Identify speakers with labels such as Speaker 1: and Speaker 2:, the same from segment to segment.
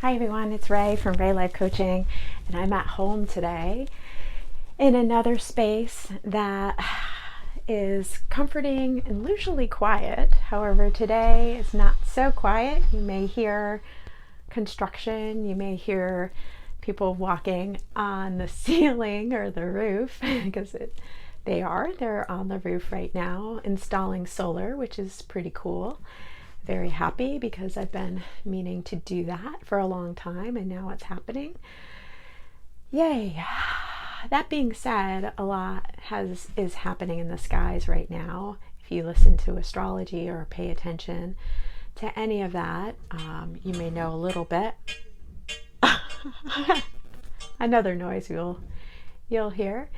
Speaker 1: Hi everyone, it's Ray from Ray Life Coaching, and I'm at home today in another space that is comforting and usually quiet. However, today is not so quiet. You may hear construction, you may hear people walking on the ceiling or the roof because they're on the roof right now installing solar, which is pretty cool. Very happy because I've been meaning to do that for a long time and now it's happening. Yay. That being said, a lot is happening in the skies right now. If you listen to astrology or pay attention to any of that, you may know a little bit. Another noise you'll hear.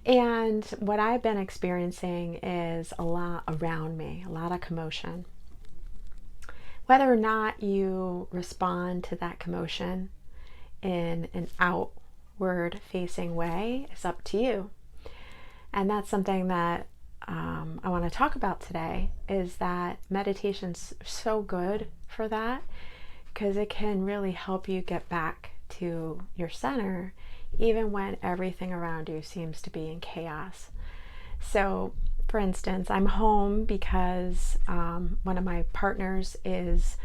Speaker 1: And what I've been experiencing is a lot around me, a lot of commotion. Whether or not you respond to that commotion in an outward facing way is up to you. And that's something that I want to talk about today, is that meditation's so good for that because it can really help you get back to your center even when everything around you seems to be in chaos. So, for instance, I'm home because one of my partners is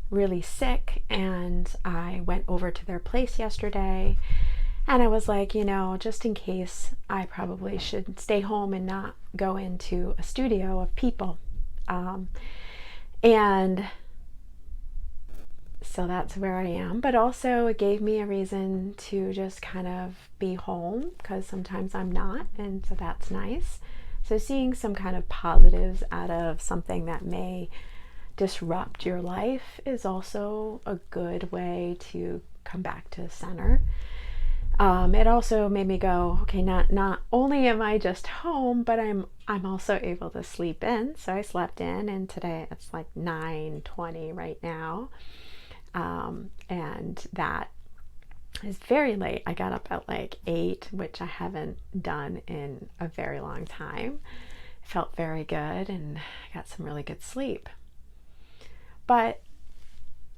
Speaker 1: really sick, and I went over to their place yesterday, and I was like, just in case, I probably should stay home and not go into a studio of people. And so that's where I am, but also it gave me a reason to just kind of be home because sometimes I'm not, and so that's nice. So seeing some kind of positives out of something that may disrupt your life is also a good way to come back to center. It also made me go, okay, not only am I just home, but I'm also able to sleep in. So I slept in, and today it's like 9:20 right now. And that is very late. I got up at like 8, which I haven't done in a very long time. It felt very good, and I got some really good sleep. But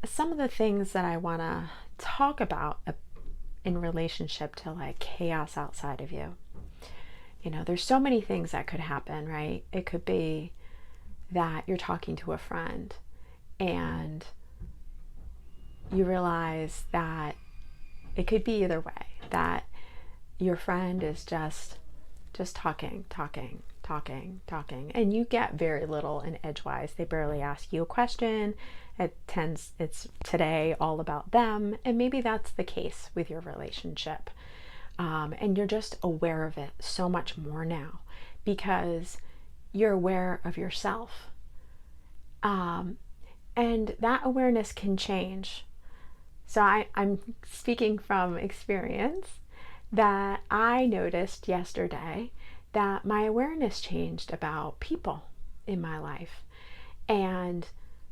Speaker 1: some of the things that I want to talk about in relationship to like chaos outside of you, there's so many things that could happen, right? It could be that you're talking to a friend and you realize that it could be either way, that your friend is just talking, and you get very little in edgewise. They barely ask you a question. It's today all about them, and maybe that's the case with your relationship. And you're just aware of it so much more now because you're aware of yourself. And that awareness can change. So I'm speaking from experience that I noticed yesterday that my awareness changed about people in my life and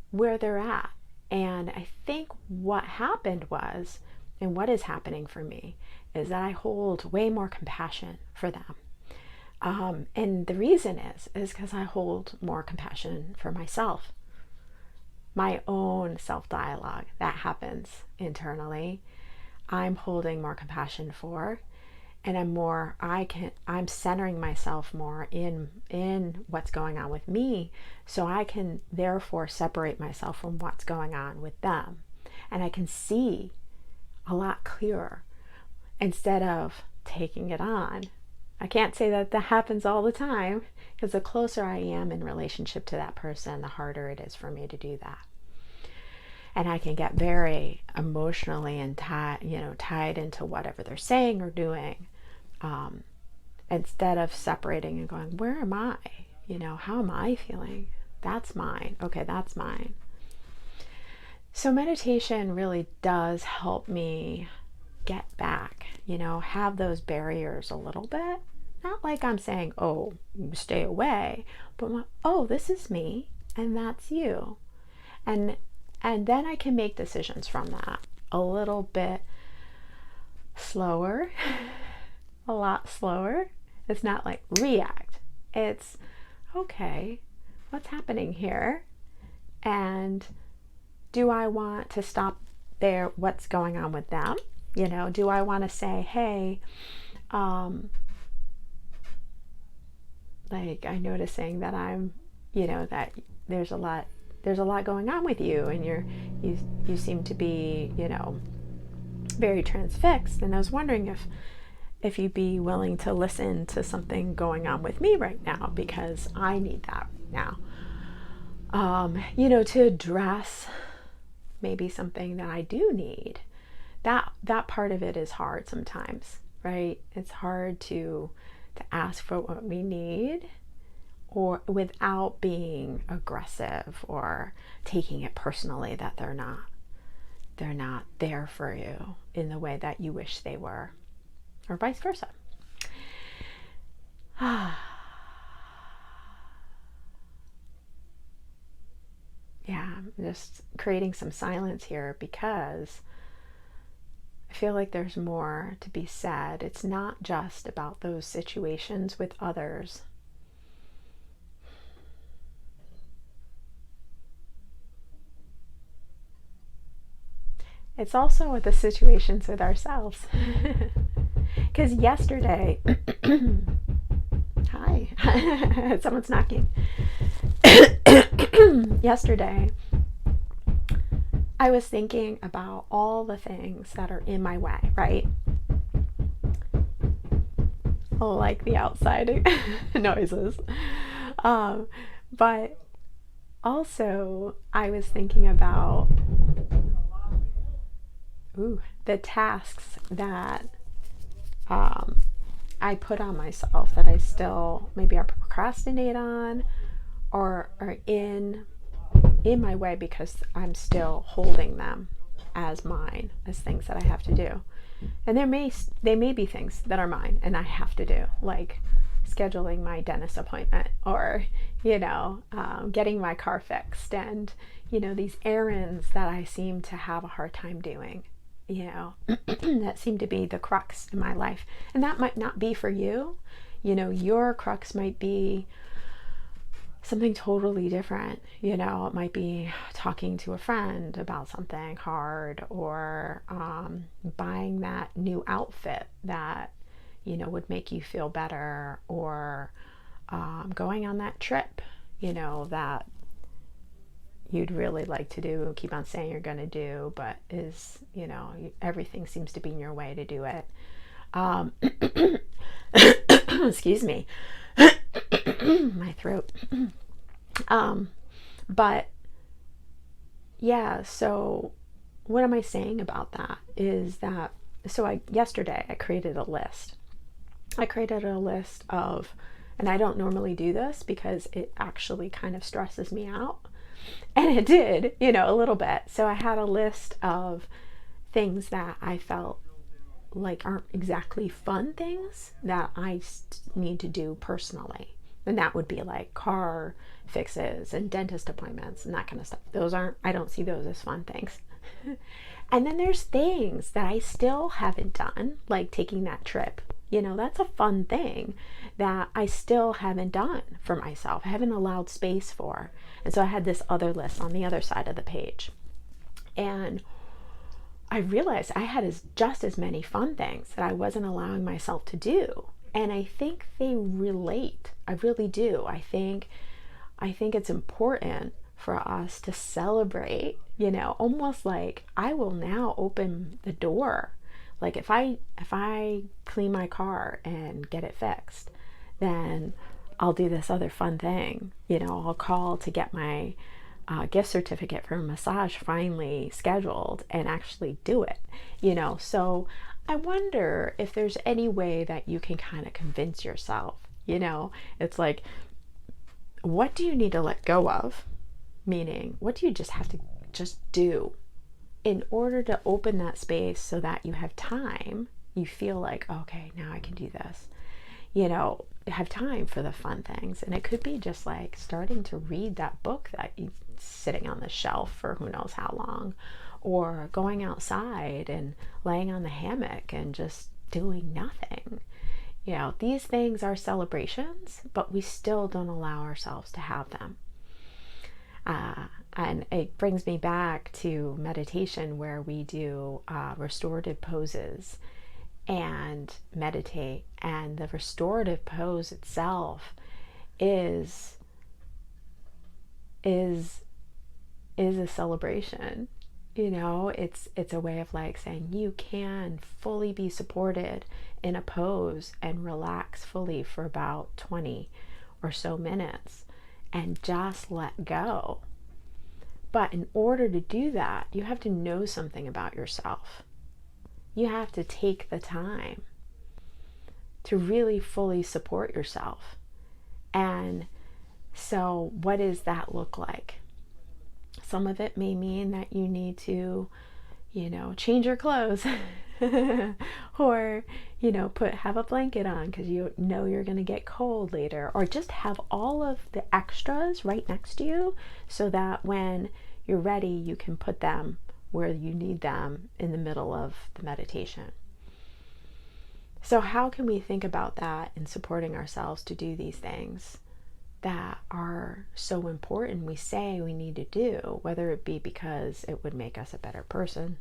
Speaker 1: where they're at. And I think what happened was, and what is happening for me, is that I hold way more compassion for them. And the reason is because I hold more compassion for myself. My own self-dialogue that happens internally, I'm holding more compassion for, and I'm centering myself more in what's going on with me, so I can therefore separate myself from what's going on with them, and I can see a lot clearer instead of taking it on. I can't say that happens all the time, because the closer I am in relationship to that person, the harder it is for me to do that. And I can get very emotionally and tied into whatever they're saying or doing, instead of separating and going, where am I? How am I feeling? That's mine. Okay, that's mine. So meditation really does help me get back, have those barriers a little bit. Not like I'm saying, oh, stay away, but oh, this is me and that's you. And then I can make decisions from that a little bit slower, a lot slower. It's not like react. It's, okay, what's happening here? And do I want to stop there? What's going on with them? You know, do I want to say, hey, like, I'm noticing that I'm, you know, that there's a lot going on with you, and you seem to be, you know, very transfixed. And I was wondering if you'd be willing to listen to something going on with me right now, because I need that now. You know, to address maybe something that I do need. That part of it is hard sometimes, right? It's hard to ask for what we need, or without being aggressive or taking it personally that they're not there for you in the way that you wish they were, or vice versa. Yeah, I'm just creating some silence here because I feel like there's more to be said. It's not just about those situations with others. It's also with the situations with ourselves. Because yesterday, hi, someone's knocking. Yesterday, I was thinking about all the things that are in my way, right? Like the outside noises. But also, I was thinking about the tasks that I put on myself that I still maybe I procrastinate on, or are in my way because I'm still holding them as mine, as things that I have to do. And they may be things that are mine and I have to do, like scheduling my dentist appointment, or, you know, getting my car fixed, and, you know, these errands that I seem to have a hard time doing, you know, that seem to be the crux in my life. And that might not be for you. You know, your crux might be something totally different. You know, it might be talking to a friend about something hard, or buying that new outfit that, you know, would make you feel better, or going on that trip, you know, that you'd really like to do, keep on saying you're going to do, but is, you know, everything seems to be in your way to do it. Excuse me. My throat. But yeah, so what am I saying about that is that, so yesterday I created a list. I created a list of, and I don't normally do this because it actually kind of stresses me out. And it did, you know, a little bit. So I had a list of things that I felt like aren't exactly fun things that I need to do personally. And that would be like car fixes and dentist appointments and that kind of stuff. I don't see those as fun things. And then there's things that I still haven't done, like taking that trip. You know, that's a fun thing that I still haven't done for myself. I haven't allowed space for. And so I had this other list on the other side of the page. And I realized I had just as many fun things that I wasn't allowing myself to do. And I think they relate. I really do. I think it's important for us to celebrate, you know, almost like I will now open the door. Like if I clean my car and get it fixed, then I'll do this other fun thing. You know, I'll call to get my gift certificate for a massage finally scheduled and actually do it, you know. So I wonder if there's any way that you can kind of convince yourself, you know, it's like, what do you need to let go of? Meaning, what do you just have to just do in order to open that space so that you have time? You feel like, okay, now I can do this, you know, have time for the fun things. And it could be just like starting to read that book that you're sitting on the shelf for who knows how long, or going outside and laying on the hammock and just doing nothing. You know, these things are celebrations, but we still don't allow ourselves to have them. And it brings me back to meditation, where we do restorative poses and meditate. And the restorative pose itself is a celebration. You know, it's a way of like saying you can fully be supported in a pose and relax fully for about 20 or so minutes and just let go. But in order to do that, you have to know something about yourself. You have to take the time to really fully support yourself. And so what does that look like? Some of it may mean that you need to, change your clothes or, have a blanket on because you know you're going to get cold later, or just have all of the extras right next to you so that when you're ready, you can put them where you need them in the middle of the meditation. So how can we think about that in supporting ourselves to do these things that are so important we say we need to do, whether it be because it would make us a better person,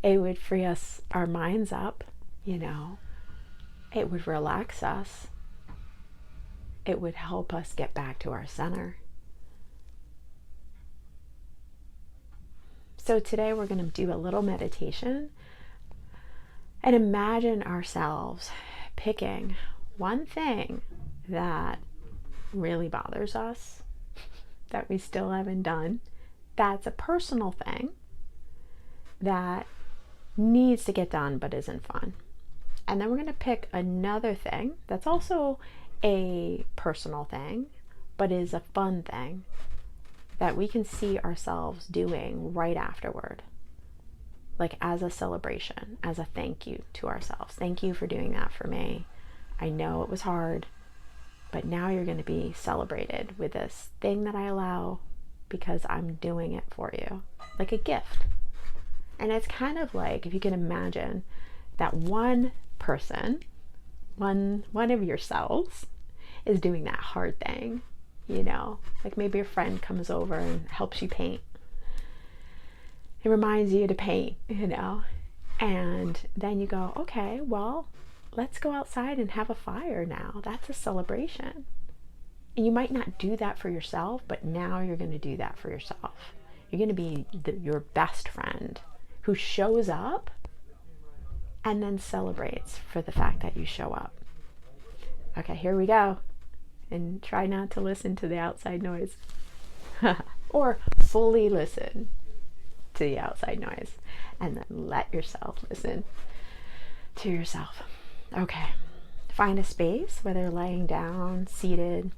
Speaker 1: it would free our minds up, it would relax us, it would help us get back to our center. So today we're going to do a little meditation and imagine ourselves picking one thing that really bothers us, that we still haven't done, that's a personal thing that needs to get done but isn't fun. And then we're going to pick another thing that's also a personal thing but is a fun thing that we can see ourselves doing right afterward, like as a celebration, as a thank you to ourselves. Thank you for doing that for me. I know it was hard, but now you're going to be celebrated with this thing that I allow because I'm doing it for you, like a gift. And it's kind of like, if you can imagine that one person, one of yourselves is doing that hard thing, like maybe a friend comes over and helps you paint. It reminds you to paint, and then you go, okay, well, let's go outside and have a fire now. That's a celebration. And you might not do that for yourself, but now you're going to do that for yourself. You're going to be your best friend who shows up and then celebrates for the fact that you show up. Okay, here we go. And try not to listen to the outside noise. Or fully listen to the outside noise. And then let yourself listen to yourself. Okay, find a space, whether laying down, seated,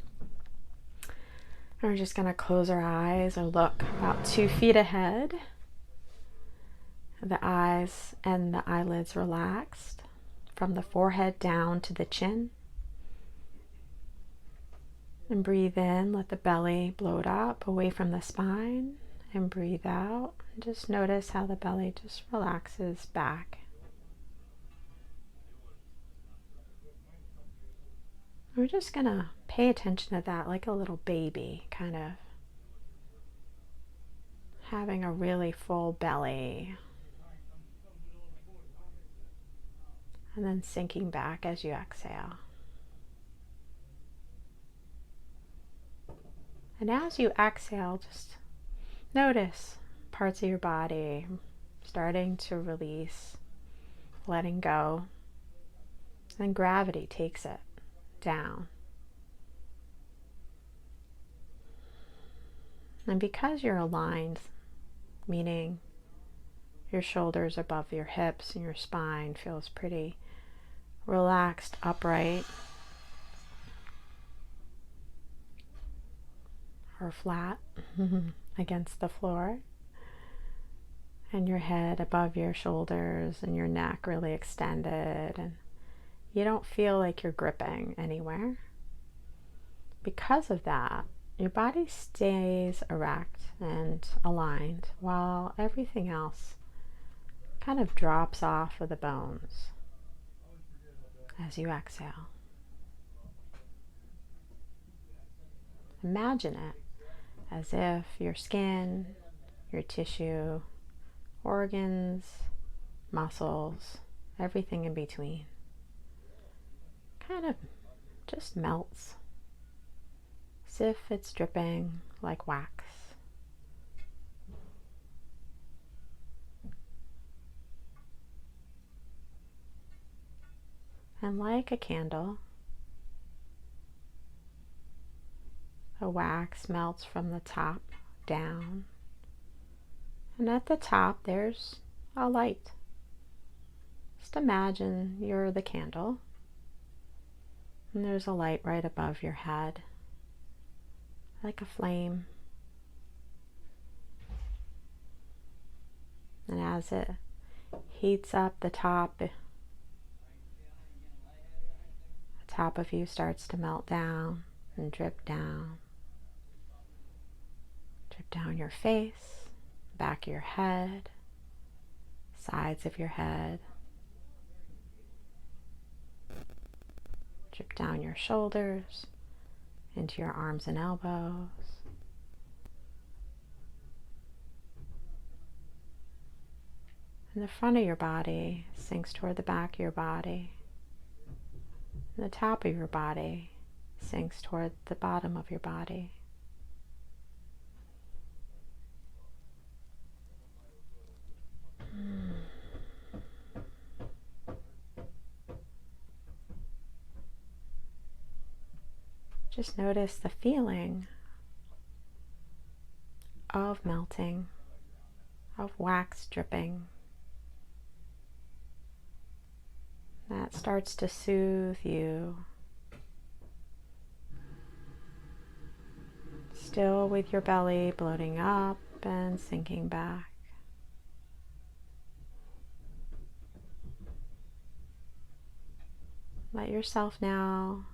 Speaker 1: or we're just going to close our eyes or look about 2 feet ahead. The eyes and the eyelids relaxed from the forehead down to the chin. And breathe in, let the belly bloat up away from the spine, and breathe out. And just notice how the belly just relaxes back. We're just going to pay attention to that like a little baby, kind of having a really full belly. And then sinking back as you exhale. And as you exhale, just notice parts of your body starting to release, letting go. And gravity takes it down. And because you're aligned, meaning your shoulders above your hips and your spine feels pretty relaxed, upright, or flat against the floor, and your head above your shoulders and your neck really extended, and you don't feel like you're gripping anywhere. Because of that, your body stays erect and aligned while everything else kind of drops off of the bones as you exhale. Imagine it as if your skin, your tissue, organs, muscles, everything in between kind of just melts as if it's dripping like wax. And like a candle, the wax melts from the top down. And at the top, there's a light. Just imagine you're the candle, and there's a light right above your head, like a flame. And as it heats up the top of you starts to melt down and drip down. Drip down your face, back of your head, sides of your head. Drip down your shoulders, into your arms and elbows. And the front of your body sinks toward the back of your body. And the top of your body sinks toward the bottom of your body. Just notice the feeling of melting, of wax dripping. That starts to soothe you. Still with your belly bloating up and sinking back. Let yourself now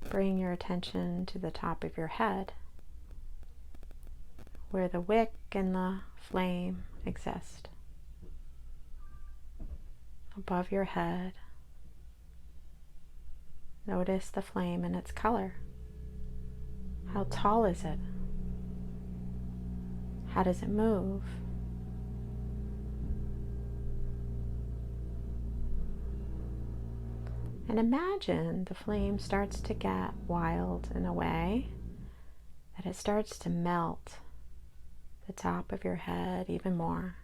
Speaker 1: bring your attention to the top of your head, where the wick and the flame exist. Above your head, notice the flame and its color. How tall is it? How does it move? And imagine the flame starts to get wild in a way that it starts to melt the top of your head even more.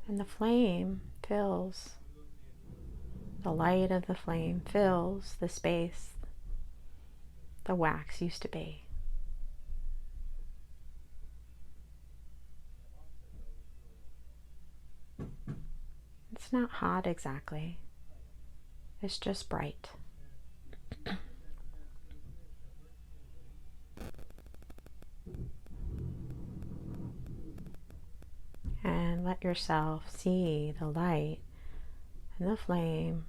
Speaker 1: And the flame fills, the light of the flame fills the space the wax used to be. It's not hot exactly, it's just bright. And let yourself see the light and the flame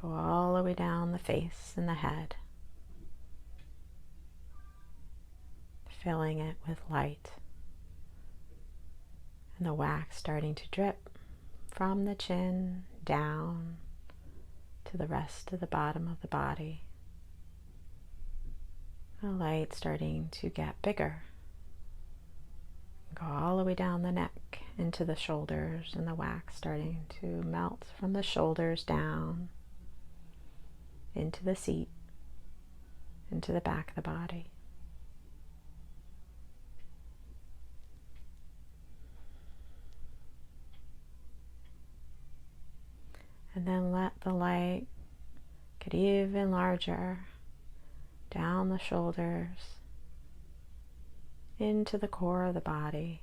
Speaker 1: go all the way down the face and the head, filling it with light, and the wax starting to drip from the chin down to the rest of the bottom of the body. The light starting to get bigger. Go all the way down the neck into the shoulders, and the wax starting to melt from the shoulders down into the seat, into the back of the body. And then let the light get even larger down the shoulders into the core of the body.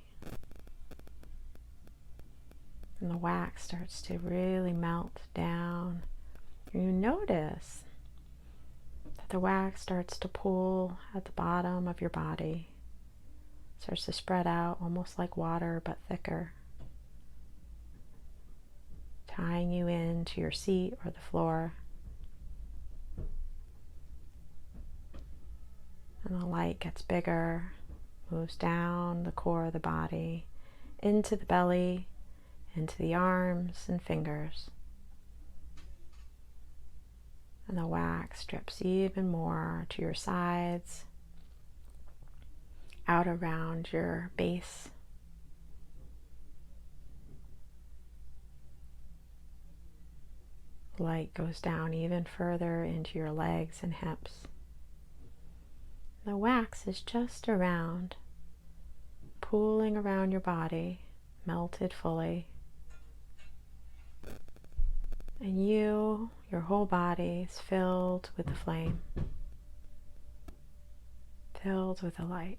Speaker 1: And the wax starts to really melt down. And you notice that the wax starts to pool at the bottom of your body. It starts to spread out almost like water, but thicker, tying you into your seat or the floor. And the light gets bigger, moves down the core of the body, into the belly, into the arms and fingers. And the wax drips even more to your sides, out around your base. Light goes down even further into your legs and hips. The wax is just around, pooling around your body, melted fully. And your whole body is filled with the flame, filled with the light.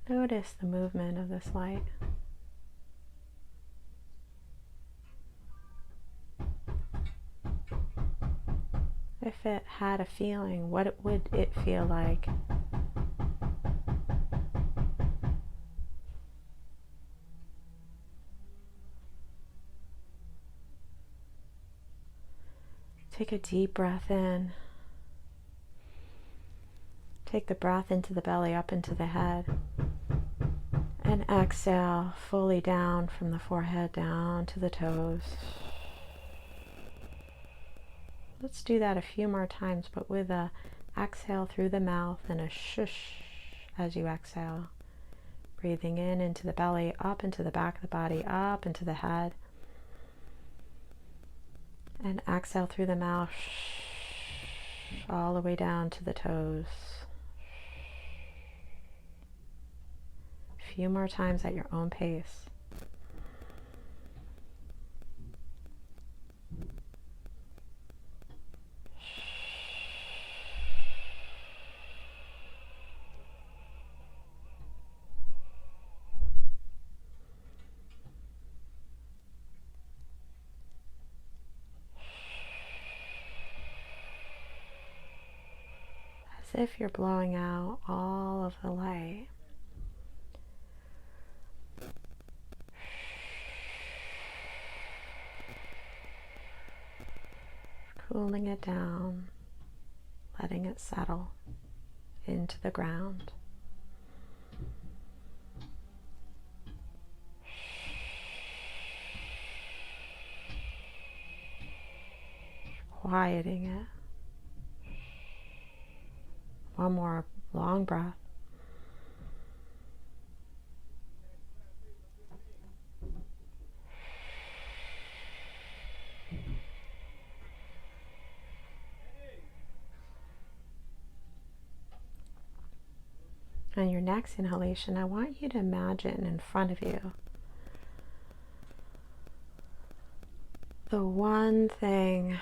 Speaker 1: Notice the movement of this light. If it had a feeling, what would it feel like? Take a deep breath in. Take the breath into the belly, up into the head. And exhale fully down from the forehead down to the toes. Let's do that a few more times, but with a exhale through the mouth and a shush as you exhale. Breathing in into the belly, up into the back of the body, up into the head. And exhale through the mouth, all the way down to the toes. A few more times at your own pace. As if you're blowing out all of the light. Cooling it down, letting it settle into the ground. Quieting it. One more long breath. On your next inhalation, I want you to imagine in front of you the one thing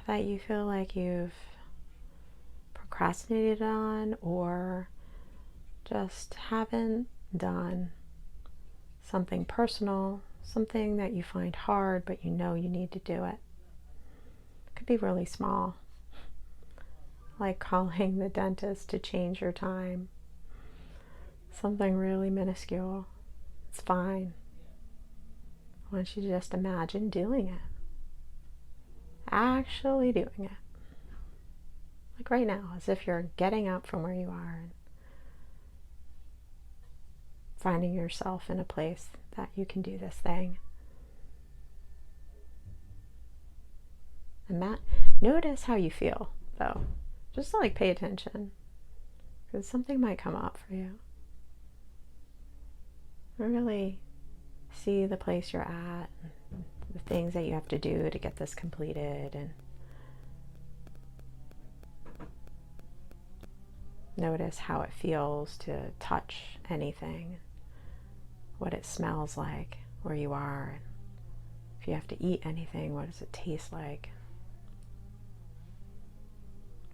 Speaker 1: that you feel like you've procrastinated on or just haven't done. Something personal, something that you find hard but you know you need to do it. It could be really small, like calling the dentist to change your time. Something really minuscule. It's fine. I want you to just imagine doing it. Actually doing it. Like right now, as if you're getting up from where you are and finding yourself in a place that you can do this thing. And notice how you feel, though. Just like pay attention, because something might come up for you. Really see the place you're at, the things that you have to do to get this completed, and notice how it feels to touch anything, what it smells like where you are. If you have to eat anything, what does it taste like?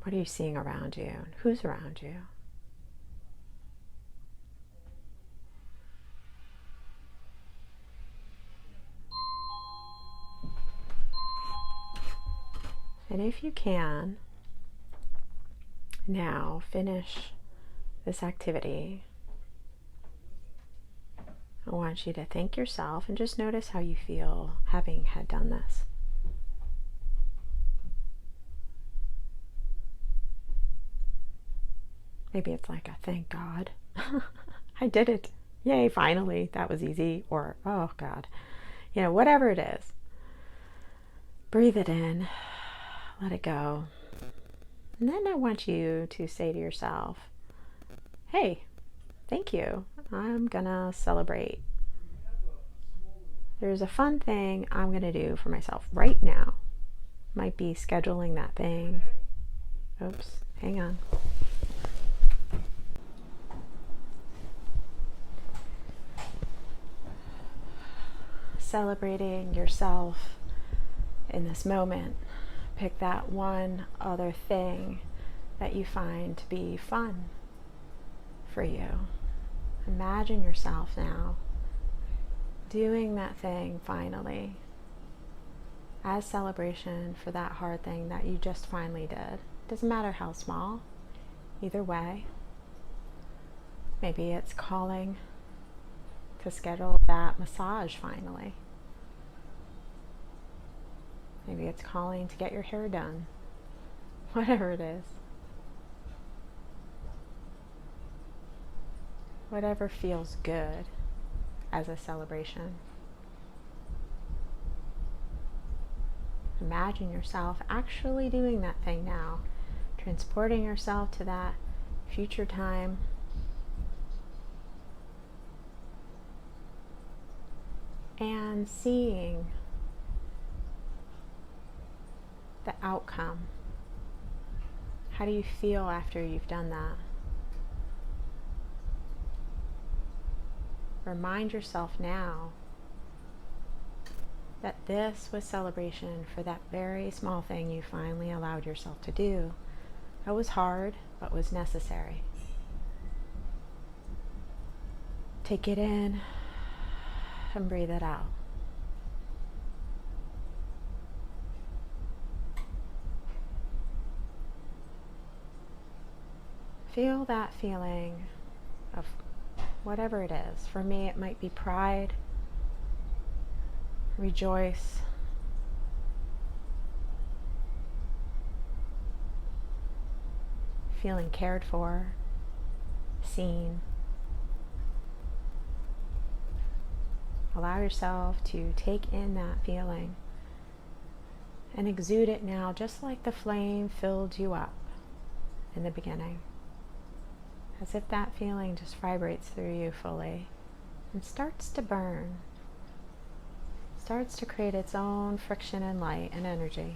Speaker 1: What are you seeing around you? And who's around you? And if you can, now finish this activity. I want you to thank yourself and just notice how you feel having had done this. Maybe it's like a thank God. I did it. Yay, finally. That was easy. Or, oh God. You know, whatever it is. Breathe it in, let it go. And then I want you to say to yourself, hey, thank you. I'm gonna celebrate. There's a fun thing I'm gonna do for myself right now. Might be scheduling that thing. Oops, hang on. Celebrating yourself in this moment. Pick that one other thing that you find to be fun for you. Imagine yourself now doing that thing finally as celebration for that hard thing that you just finally did. Doesn't matter how small, either way. Maybe it's calling to schedule that massage finally. Maybe it's calling to get your hair done. Whatever it is. Whatever feels good as a celebration. Imagine yourself actually doing that thing now, transporting yourself to that future time. And seeing the outcome. How do you feel after you've done that? Remind yourself now that this was celebration for that very small thing you finally allowed yourself to do. That was hard, but was necessary. Take it in and breathe it out. Feel that feeling of whatever it is. For me, it might be pride, rejoice, feeling cared for, seen. Allow yourself to take in that feeling and exude it now, just like the flame filled you up in the beginning. As if that feeling just vibrates through you fully and starts to burn, starts to create its own friction and light and energy.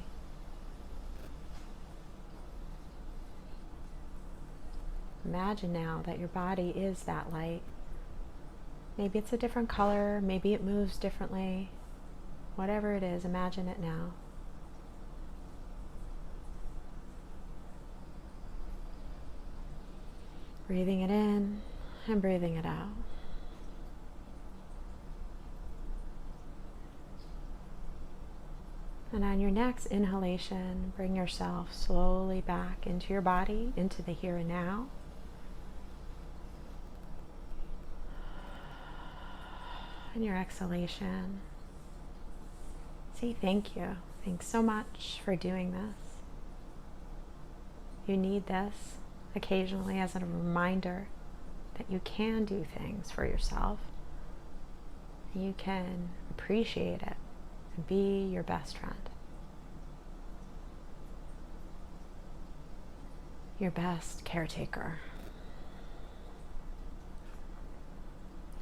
Speaker 1: Imagine now that your body is that light. Maybe it's a different color, maybe it moves differently. Whatever it is, imagine it now. Breathing it in and breathing it out. And on your next inhalation, bring yourself slowly back into your body, into the here and now. And your exhalation, say thank you. Thanks so much for doing this. You need this occasionally as a reminder that you can do things for yourself. You can appreciate it and be your best friend. Your best caretaker.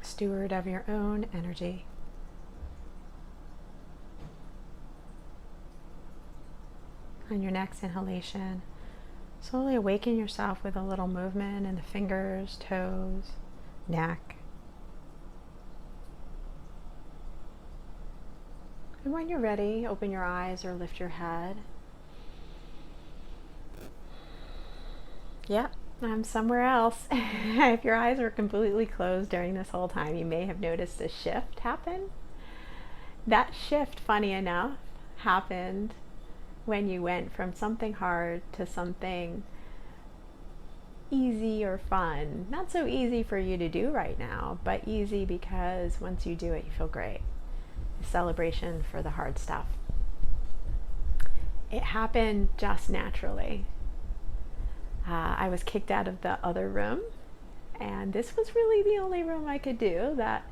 Speaker 1: Steward of your own energy. On your next inhalation, slowly awaken yourself with a little movement in the fingers, toes, neck. And when you're ready, open your eyes or lift your head. Yep, I'm somewhere else. If your eyes were completely closed during this whole time, you may have noticed a shift happen. That shift, funny enough, happened when you went from something hard to something easy or fun. Not so easy for you to do right now, but easy because once you do it, you feel great. A celebration for the hard stuff. It happened just naturally. I was kicked out of the other room, and this was really the only room I could do that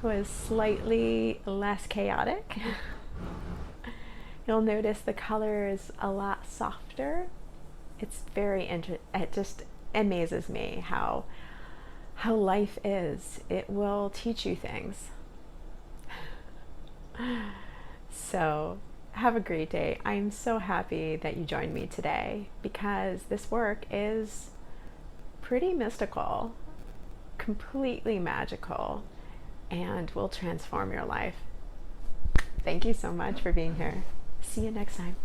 Speaker 1: was slightly less chaotic. You'll notice the color is a lot softer. It's very it just amazes me how life is. It will teach you things. So have a great day. I'm so happy that you joined me today because this work is pretty mystical, completely magical, and will transform your life. Thank you so much for being here. See you next time.